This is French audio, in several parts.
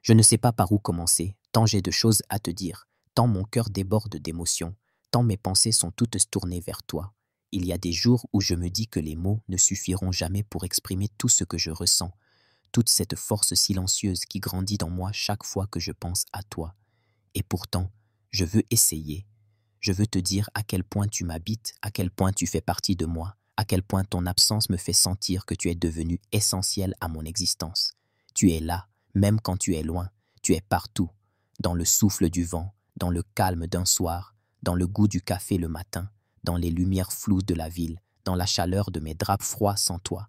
Je ne sais pas par où commencer, tant j'ai de choses à te dire, tant mon cœur déborde d'émotions, tant mes pensées sont toutes tournées vers toi. Il y a des jours où je me dis que les mots ne suffiront jamais pour exprimer tout ce que je ressens, toute cette force silencieuse qui grandit dans moi chaque fois que je pense à toi. Et pourtant, je veux essayer. Je veux te dire à quel point tu m'habites, à quel point tu fais partie de moi, à quel point ton absence me fait sentir que tu es devenu essentiel à mon existence. Tu es là, même quand tu es loin, tu es partout, dans le souffle du vent, dans le calme d'un soir, dans le goût du café le matin, dans les lumières floues de la ville, dans la chaleur de mes draps froids sans toi.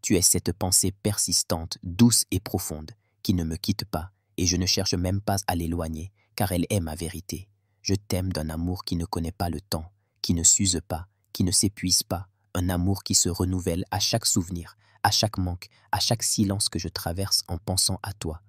Tu es cette pensée persistante, douce et profonde, qui ne me quitte pas, et je ne cherche même pas à l'éloigner, car elle est ma vérité. Je t'aime d'un amour qui ne connaît pas le temps, qui ne s'use pas, qui ne s'épuise pas, un amour qui se renouvelle à chaque souvenir, à chaque manque, à chaque silence que je traverse en pensant à toi.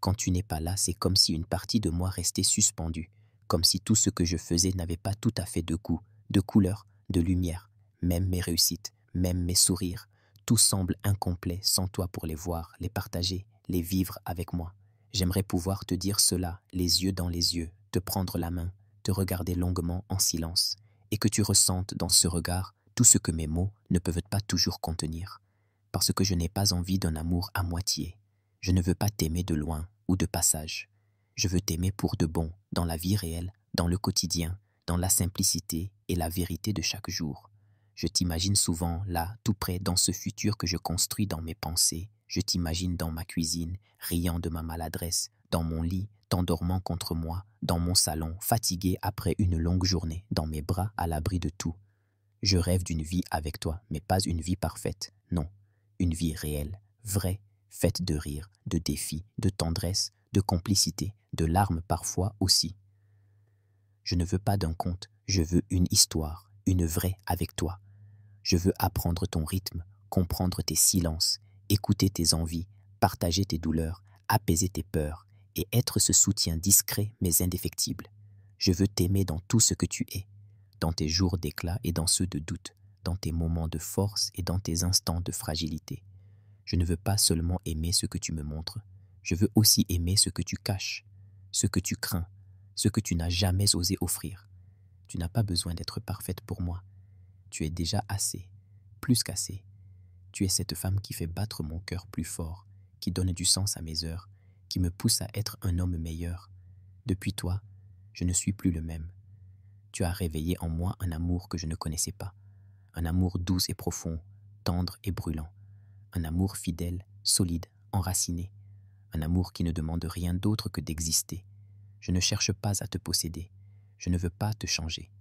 Quand tu n'es pas là, c'est comme si une partie de moi restait suspendue, comme si tout ce que je faisais n'avait pas tout à fait de goût, de couleur, de lumière, même mes réussites, même mes sourires. Tout semble incomplet sans toi pour les voir, les partager, les vivre avec moi. J'aimerais pouvoir te dire cela, les yeux dans les yeux, te prendre la main, te regarder longuement en silence, et que tu ressentes dans ce regard tout ce que mes mots ne peuvent pas toujours contenir. Parce que je n'ai pas envie d'un amour à moitié. Je ne veux pas t'aimer de loin ou de passage. Je veux t'aimer pour de bon, dans la vie réelle, dans le quotidien, dans la simplicité et la vérité de chaque jour. Je t'imagine souvent là, tout près, dans ce futur que je construis dans mes pensées. Je t'imagine dans ma cuisine, riant de ma maladresse, dans mon lit, t'endormant contre moi, dans mon salon, fatigué après une longue journée, dans mes bras à l'abri de tout. Je rêve d'une vie avec toi, mais pas une vie parfaite, non. Une vie réelle, vraie, faite de rire, de défis, de tendresse, de complicité, de larmes parfois aussi. Je ne veux pas d'un conte, je veux une histoire, une vraie avec toi. Je veux apprendre ton rythme, comprendre tes silences, écouter tes envies, partager tes douleurs, apaiser tes peurs et être ce soutien discret mais indéfectible. Je veux t'aimer dans tout ce que tu es, dans tes jours d'éclat et dans ceux de doute, dans tes moments de force et dans tes instants de fragilité. Je ne veux pas seulement aimer ce que tu me montres, je veux aussi aimer ce que tu caches, ce que tu crains, ce que tu n'as jamais osé offrir. Tu n'as pas besoin d'être parfaite pour moi. Tu es déjà assez, plus qu'assez. Tu es cette femme qui fait battre mon cœur plus fort, qui donne du sens à mes heures, qui me pousse à être un homme meilleur. Depuis toi, je ne suis plus le même. Tu as réveillé en moi un amour que je ne connaissais pas, un amour doux et profond, tendre et brûlant, un amour fidèle, solide, enraciné, un amour qui ne demande rien d'autre que d'exister. Je ne cherche pas à te posséder, je ne veux pas te changer,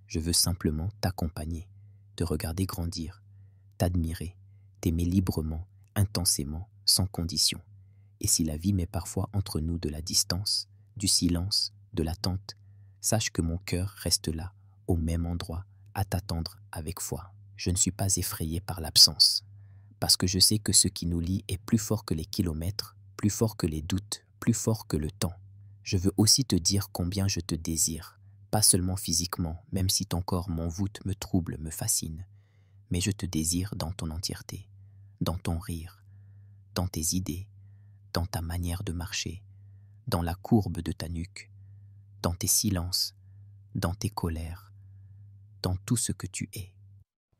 je veux simplement t'accompagner, te regarder grandir, t'admirer, t'aimer librement, intensément, sans condition. Et si la vie met parfois entre nous de la distance, du silence, de l'attente, sache que mon cœur reste là, au même endroit, à t'attendre avec foi. Je ne suis pas effrayé par l'absence, parce que je sais que ce qui nous lie est plus fort que les kilomètres, plus fort que les doutes, plus fort que le temps. Je veux aussi te dire combien je te désire, pas seulement physiquement, même si ton corps m'envoûte, me trouble, me fascine, mais je te désire dans ton entièreté, dans ton rire, dans tes idées, dans ta manière de marcher, dans la courbe de ta nuque, dans tes silences, dans tes colères, dans tout ce que tu es.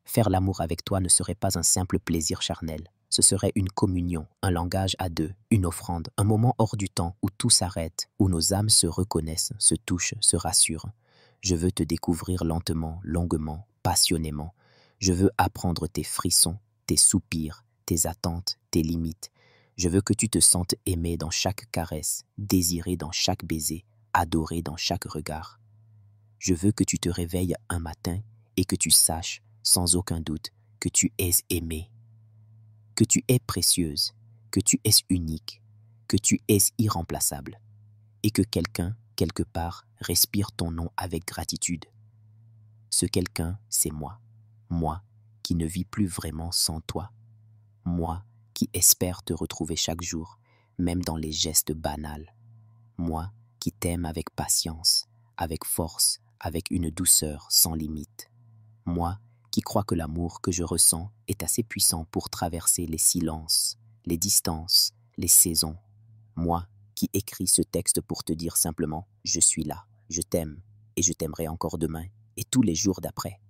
Faire l'amour avec toi ne serait pas un simple plaisir charnel, ce serait une communion, un langage à deux, une offrande, un moment hors du temps où tout s'arrête, où nos âmes se reconnaissent, se touchent, se rassurent. Je veux te découvrir lentement, longuement, passionnément. Je veux apprendre tes frissons, tes soupirs, tes attentes, tes limites. Je veux que tu te sentes aimé dans chaque caresse, désiré dans chaque baiser, adoré dans chaque regard. Je veux que tu te réveilles un matin et que tu saches, sans aucun doute, que tu es aimée, que tu es précieuse, que tu es unique, que tu es irremplaçable, et que quelqu'un, quelque part, respire ton nom avec gratitude. Ce quelqu'un, c'est moi qui ne vis plus vraiment sans toi, moi qui espère te retrouver chaque jour, même dans les gestes banals, moi qui t'aime avec patience, avec force, avec une douceur sans limite, moi qui crois que l'amour que je ressens est assez puissant pour traverser les silences, les distances, les saisons. Moi qui écrit ce texte pour te dire simplement « Je suis là, je t'aime, et je t'aimerai encore demain, et tous les jours d'après ».